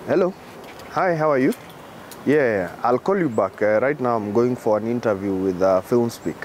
Hello. Hi, how are you? Yeah, I'll call you back. Right now I'm going for an interview with Film Speak.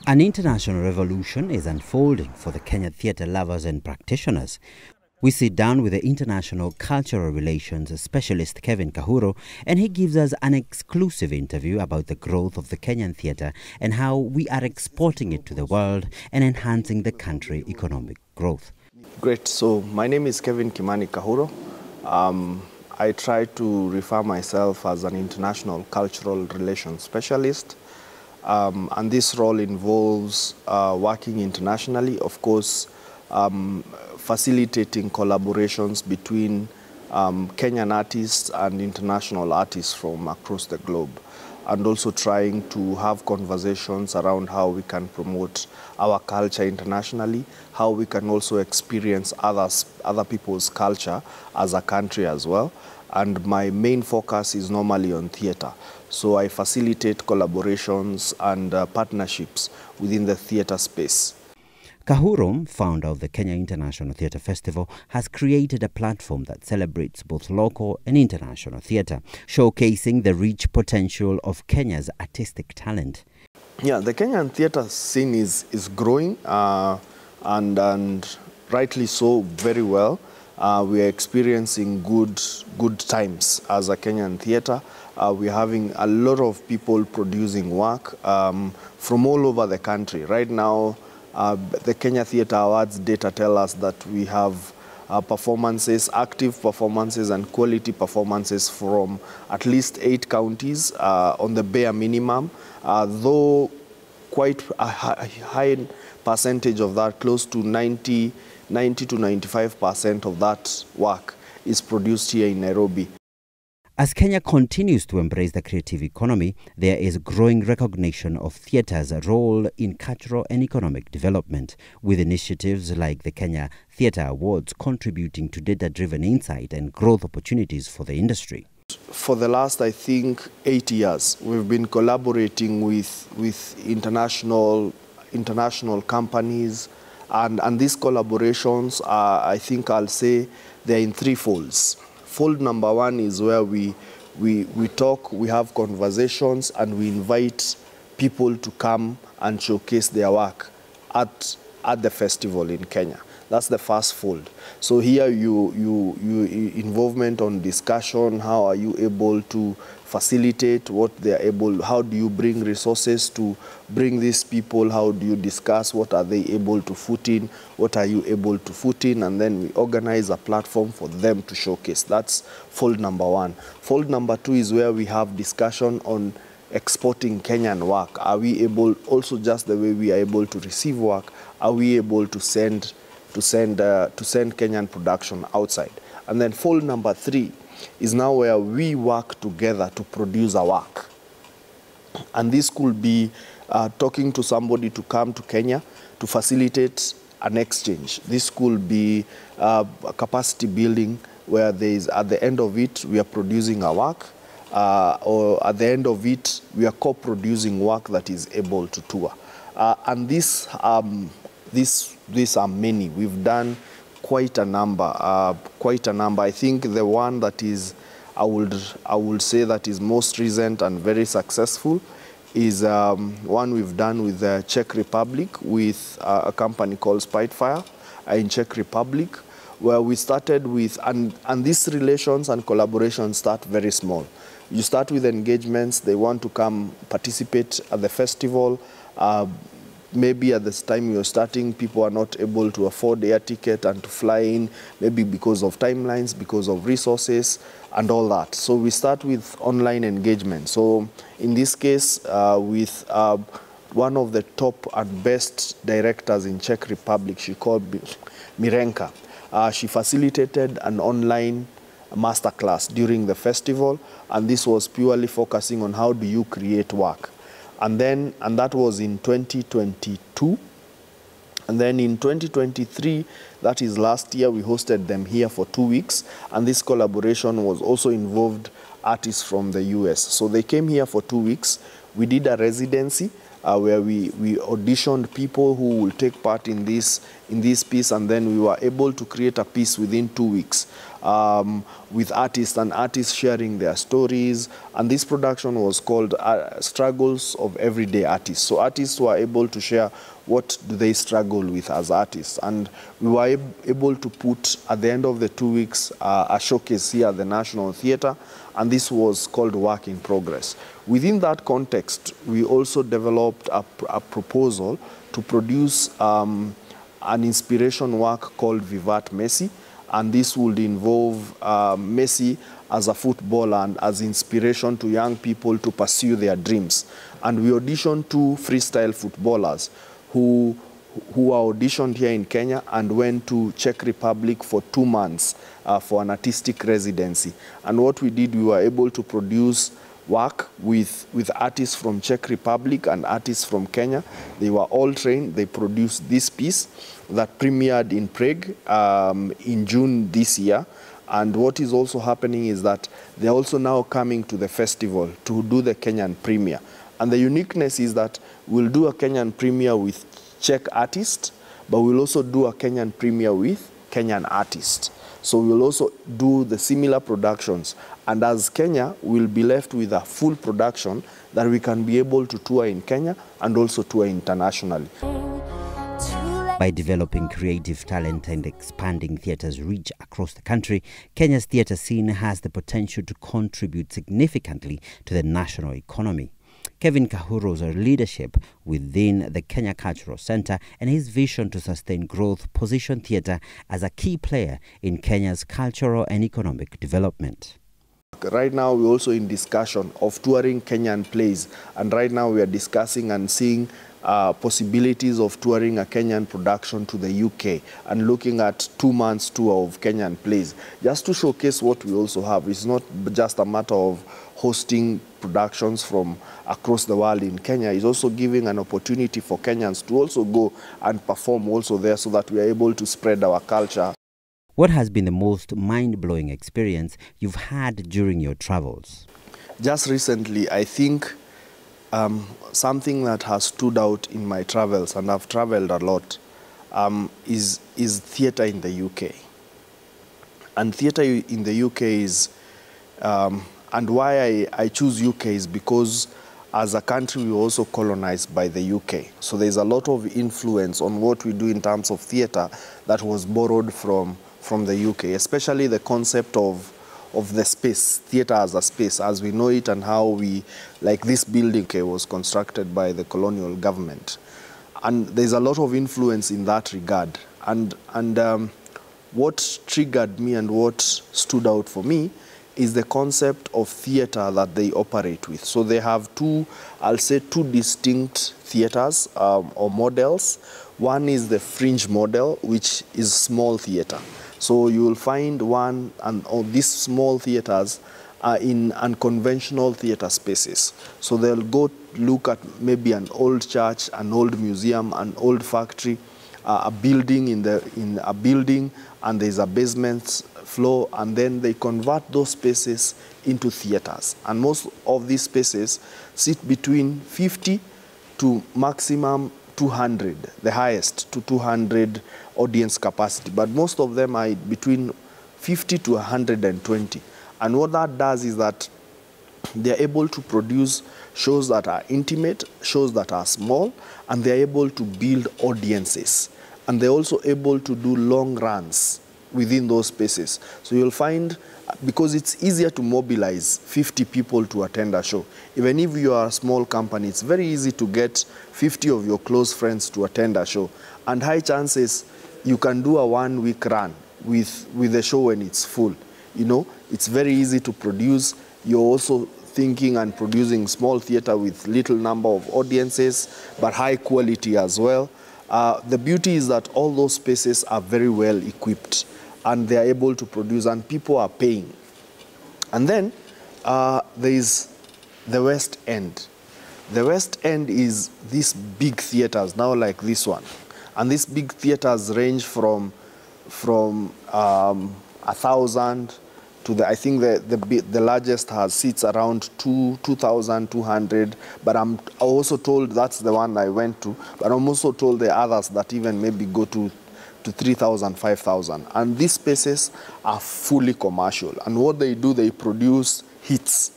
An international revolution is unfolding for the Kenyan theatre lovers and practitioners. We sit down with the international cultural relations specialist Kevin Kahuro, and he gives us an exclusive interview about the growth of the Kenyan theatre and how we are exporting it to the world and enhancing the country's economic growth. Great. So my name is Kevin Kimani Kahuro. I try to refer myself as an international cultural relations specialist. And this role involves working internationally, of course, facilitating collaborations between Kenyan artists and international artists from across the globe, and also trying to have conversations around how we can promote our culture internationally, how we can also experience other people's culture as a country as well. And my main focus is normally on theatre. So I facilitate collaborations and partnerships within the theatre space. Kahuro, founder of the Kenya International Theatre Festival, has created a platform that celebrates both local and international theatre, showcasing the rich potential of Kenya's artistic talent. Yeah, the Kenyan theatre scene is growing and rightly so, very well. We are experiencing good times as a Kenyan theatre. We're having a lot of people producing work from all over the country. Right now, the Kenya Theatre Awards data tell us that we have performances, active performances and quality performances from at least 8 counties on the bare minimum, though quite a high percentage of that, close to 90 to 95% of that work is produced here in Nairobi. As Kenya continues to embrace the creative economy, there is growing recognition of theatre's role in cultural and economic development, with initiatives like the Kenya Theatre Awards contributing to data-driven insight and growth opportunities for the industry. For the last, I think, 8 years, we've been collaborating with international companies, and these collaborations are, I think I'll say, they're in 3 folds. Fold number 1 is where we talk, we have conversations, and we invite people to come and showcase their work at the festival in Kenya. That's the first fold. So here you involvement on discussion, how are you able to facilitate what they're able, how do you bring resources to bring these people, how do you discuss what are they able to put in, what are you able to put in, and then we organize a platform for them to showcase. That's fold number 1. Fold number 2 is where we have discussion on exporting Kenyan work. Are we able, also just the way we are able to receive work, are we able to send Kenyan production outside? And then fold number 3 is now where we work together to produce our work. And this could be talking to somebody to come to Kenya to facilitate an exchange. This could be capacity building, where there is, at the end of it, we are producing our work, or at the end of it, we are co-producing work that is able to tour. And these are many. We've done quite a number. I think the one that is, I would say that is most recent and very successful is one we've done with the Czech Republic with a company called Spitefire in Czech Republic, where we started with, and these relations and collaborations start very small. You start with engagements, they want to come participate at the festival. Maybe at this time you're starting, people are not able to afford air ticket and to fly in, maybe because of timelines, because of resources and all that. So we start with online engagement. So in this case, with one of the top and best directors in Czech Republic, she called Mirenka. She facilitated an online masterclass during the festival, and this was purely focusing on how do you create work. And that was in 2022. And then in 2023, that is last year, we hosted them here for 2 weeks. And this collaboration was also involved artists from the US. So they came here for 2 weeks. We did a residency, where we auditioned people who will take part in this piece, and then we were able to create a piece within 2 weeks with artists and artists sharing their stories. And this production was called Struggles of Everyday Artists. So artists were able to share what do they struggle with as artists. And we were able to put, at the end of the 2 weeks, a showcase here at the National Theatre, and this was called Work in Progress. Within that context, we also developed a proposal to produce an inspiration work called Vivat Messi, and this would involve Messi as a footballer and as inspiration to young people to pursue their dreams. And we auditioned 2 freestyle footballers who were auditioned here in Kenya and went to Czech Republic for 2 months for an artistic residency. And what we did, we were able to produce work with artists from Czech Republic and artists from Kenya. They were all trained. They produced this piece that premiered in Prague in June this year. And what is also happening is that they're also now coming to the festival to do the Kenyan premiere. And the uniqueness is that we'll do a Kenyan premiere with Czech artists, but we'll also do a Kenyan premiere with Kenyan artists. So we'll also do the similar productions. And as Kenya, we'll be left with a full production that we can be able to tour in Kenya and also tour internationally. By developing creative talent and expanding theatre's reach across the country, Kenya's theatre scene has the potential to contribute significantly to the national economy. Kevin Kahuro's leadership within the Kenya Cultural Centre and his vision to sustain growth position theatre as a key player in Kenya's cultural and economic development. Right now, we're also in discussion of touring Kenyan plays, and right now we are discussing and seeing possibilities of touring a Kenyan production to the UK and looking at 2 months tour of Kenyan plays, just to showcase what we also have. It's not just a matter of hosting productions from across the world in Kenya. It's also giving an opportunity for Kenyans to also go and perform also there, so that we are able to spread our culture. What has been the most mind-blowing experience you've had during your travels? Just recently, I think something that has stood out in my travels, and I've traveled a lot, is theatre in the UK. And theatre in the UK is, and why I choose UK is because as a country we were also colonized by the UK. So there's a lot of influence on what we do in terms of theatre that was borrowed from the UK, especially the concept of the space, theatre as a space, as we know it, and how we, like this building was constructed by the colonial government. And there's a lot of influence in that regard. And what triggered me and what stood out for me is the concept of theatre that they operate with. So they have I'll say two distinct theatres or models. One is the fringe model, which is small theatre. So you will find one, and these small theatres are in unconventional theatre spaces. So they'll go look at maybe an old church, an old museum, an old factory, a building in a building, and there's a basement floor, and then they convert those spaces into theatres. And most of these spaces sit between 50 to maximum 200, the highest to 200 audience capacity, but most of them are between 50 to 120. And what that does is that they're able to produce shows that are intimate, shows that are small, and they're able to build audiences. And they're also able to do long runs within those spaces. So you'll find, because it's easier to mobilize 50 people to attend a show. Even if you are a small company, it's very easy to get 50 of your close friends to attend a show. And high chances you can do a 1 week run with the show when it's full. You know, it's very easy to produce. You're also thinking and producing small theater with little number of audiences, but high quality as well. The beauty is that all those spaces are very well equipped, and they are able to produce, and people are paying. And then there is the West End. The West End is these big theaters, now like this one. And these big theaters range from 1,000 I think the largest sits around 2,200, but I'm also told that's the one I went to, but I'm also told the others that even maybe go to 3,000, 5,000. And these spaces are fully commercial. And what they do, they produce hits.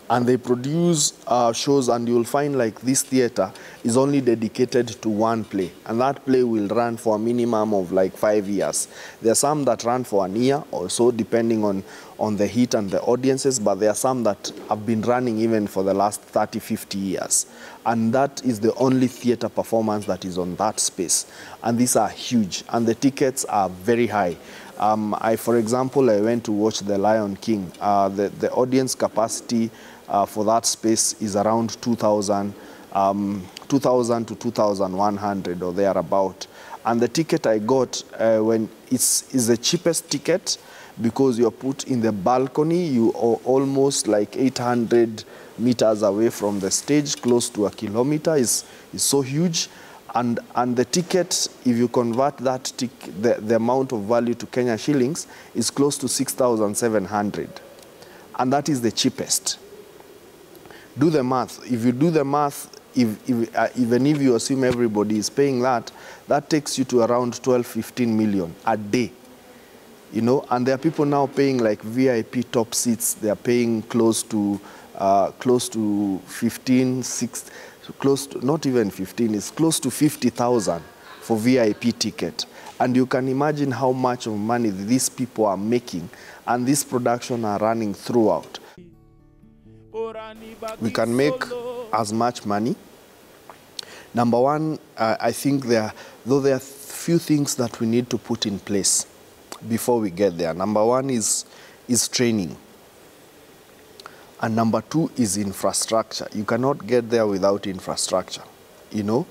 And they produce shows, and you'll find like this theater is only dedicated to one play. And that play will run for a minimum of like 5 years. There are some that run for an year or so, depending on the hit and the audiences, but there are some that have been running even for the last 30, 50 years. And that is the only theater performance that is on that space. And these are huge, and the tickets are very high. For example, I went to watch The Lion King. The audience capacity for that space is around 2,000 to 2,100 or thereabout. And the ticket I got is the cheapest ticket, because you're put in the balcony. You are almost like 800 meters away from the stage, close to a kilometer. Is so huge. And the ticket, if you convert that the amount of value to Kenya shillings, is close to 6,700. And that is the cheapest. Do the math. If you do the math, even if you assume everybody is paying that, that takes you to around 12, 15 million a day. You know, and there are people now paying like VIP top seats. They are paying close to 15, 16, close to, not even 15, it's close to 50,000 for VIP ticket. And you can imagine how much of money these people are making, and this production are running throughout. We can make as much money. Number one, I think there are few things that we need to put in place before we get there. Number one is training. And number two is infrastructure. You cannot get there without infrastructure, you know.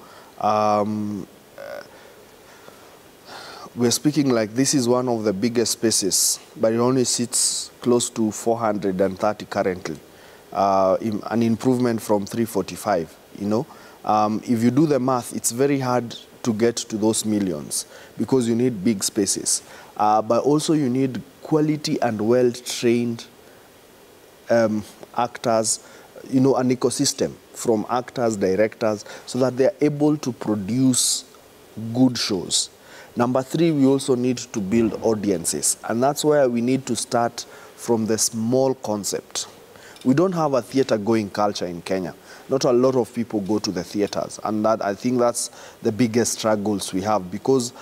We're speaking like this is one of the biggest spaces, but it only sits close to 430 currently. An improvement from 345, you know. If you do the math, it's very hard to get to those millions because you need big spaces. But also you need quality and well-trained actors, you know, an ecosystem from actors, directors, so that they're able to produce good shows. Number three, we also need to build audiences. And that's where we need to start from the small concept. We don't have a theater-going culture in Kenya. Not a lot of people go to the theaters. And that, I think that's the biggest struggles we have, because,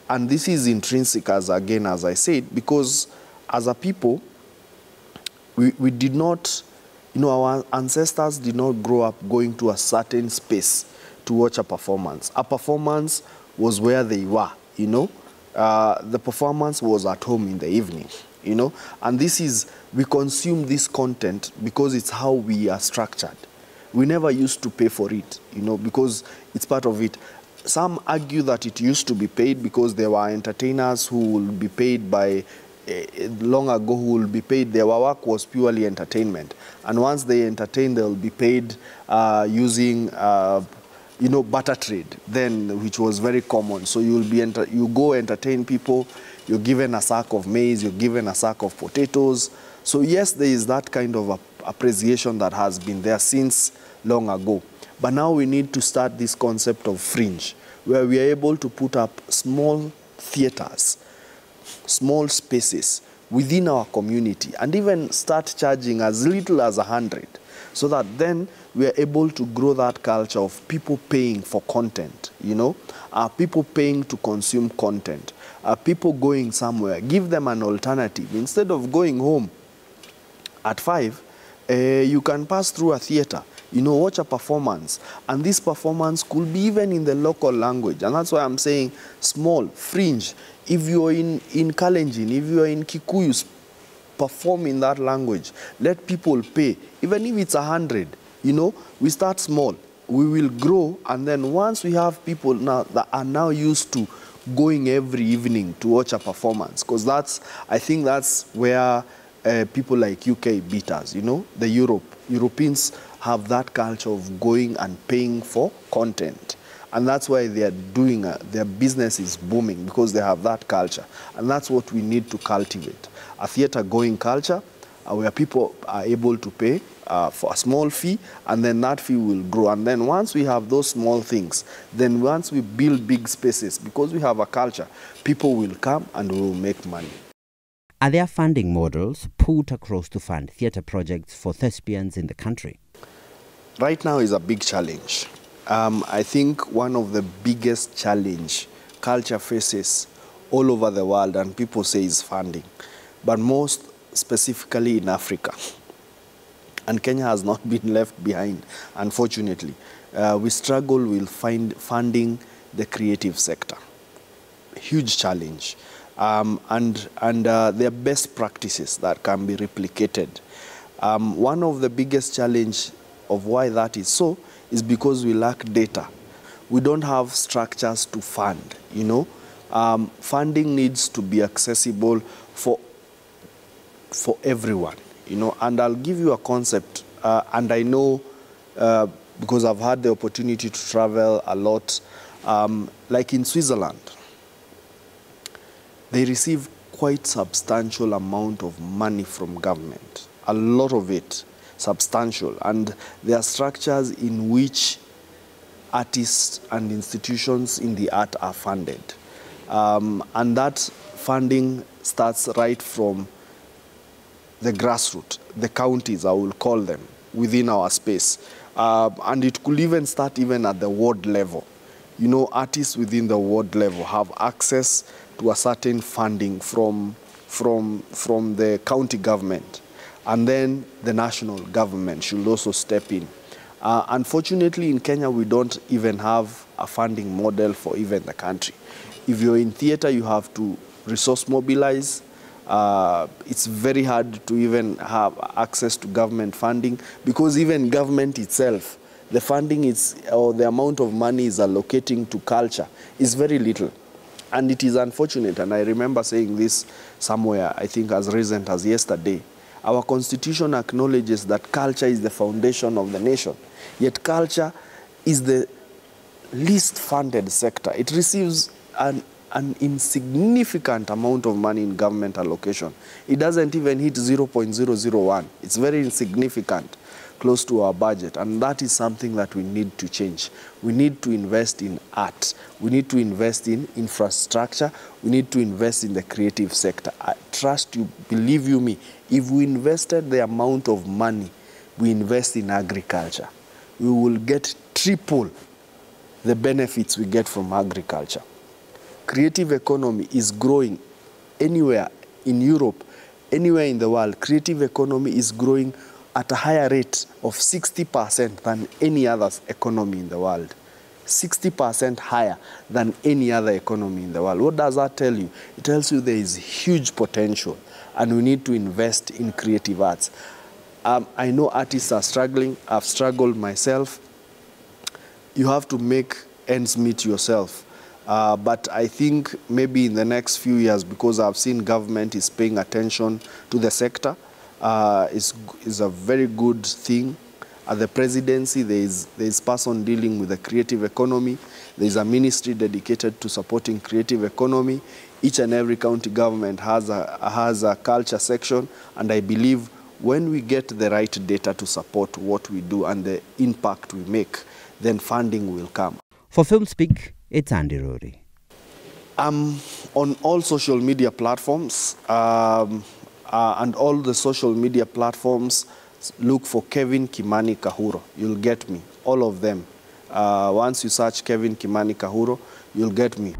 and this is intrinsic, as I said, because as a people, we did not, you know, our ancestors did not grow up going to a certain space to watch a performance. A performance was where they were, you know. The performance was at home in the evening, you know. And this is, we consume this content because it's how we are structured. We never used to pay for it, you know, because it's part of it. Some argue that it used to be paid because there were entertainers who will be paid by, long ago, who will be paid, their work was purely entertainment. And once they entertain, they'll be paid using, you know, barter trade, then, which was very common. So you go entertain people, you're given a sack of maize, you're given a sack of potatoes. So yes, there is that kind of appreciation that has been there since long ago. But now we need to start this concept of fringe, where we are able to put up small theaters, small spaces within our community, and even start charging as little as 100, so that then we are able to grow that culture of people paying for content, you know, people paying to consume content, people going somewhere. Give them an alternative. Instead of going home at 5, you can pass through a theater, you know, watch a performance. And this performance could be even in the local language. And that's why I'm saying small, fringe. If you're in Kalenjin, if you're in Kikuyu, perform in that language. Let people pay, even if it's 100. You know, we start small. We will grow, and then once we have people now that are now used to going every evening to watch a performance, because I think that's where people like UK beat us, you know, Europeans have that culture of going and paying for content. And that's why they are doing, their business is booming, because they have that culture. And that's what we need to cultivate. A theater-going culture where people are able to pay for a small fee, and then that fee will grow. And then once we have those small things, then once we build big spaces, because we have a culture, people will come and we will make money. Are there funding models put across to fund theatre projects for thespians in the country? Right now is a big challenge. I think one of the biggest challenge culture faces all over the world, and people say, is funding, but most specifically in Africa. And Kenya has not been left behind, unfortunately. We struggle with funding the creative sector. Huge challenge. There are best practices that can be replicated. One of the biggest challenge of why that is so is because we lack data. We don't have structures to fund, you know. Funding needs to be accessible for everyone, you know. And I'll give you a concept, and I know because I've had the opportunity to travel a lot, like in Switzerland, they receive quite substantial amount of money from government, a lot of it, substantial. And there are structures in which artists and institutions in the art are funded. And that funding starts right from the grassroots, the counties, I will call them, within our space. And it could even start even at the ward level. You know, artists within the ward level have access to a certain funding from the county government. And then the national government should also step in. Unfortunately, in Kenya, we don't even have a funding model for even the country. If you're in theater, you have to resource mobilize. It's very hard to even have access to government funding, because even government itself, the funding or the amount of money is allocating to culture is very little. And it is unfortunate, and I remember saying this somewhere, I think as recent as yesterday. Our constitution acknowledges that culture is the foundation of the nation, yet culture is the least funded sector. It receives an insignificant amount of money in government allocation. It doesn't even hit 0.001. It's very insignificant, close to our budget, and that is something that we need to change. We need to invest in art. We need to invest in infrastructure. We need to invest in the creative sector. I trust you, believe you me, if we invested the amount of money we invest in agriculture, we will get triple the benefits we get from agriculture. Creative economy is growing anywhere in Europe, anywhere in the world. Creative economy is growing at a higher rate of 60% than any other economy in the world. 60% higher than any other economy in the world. What does that tell you? It tells you there is huge potential, and we need to invest in creative arts. I know artists are struggling. I've struggled myself. You have to make ends meet yourself. But I think maybe in the next few years, because I've seen government is paying attention to the sector, is a very good thing. At the presidency, there is person dealing with the creative economy. There is a ministry dedicated to supporting creative economy. Each and every county government has a culture section, and I believe when we get the right data to support what we do and the impact we make, then funding will come. For FilmSpeak, it's Andy Rory. On all social media platforms, and all the social media platforms, look for Kevin Kimani Kahuro. You'll get me, all of them. Once you search Kevin Kimani Kahuro, you'll get me.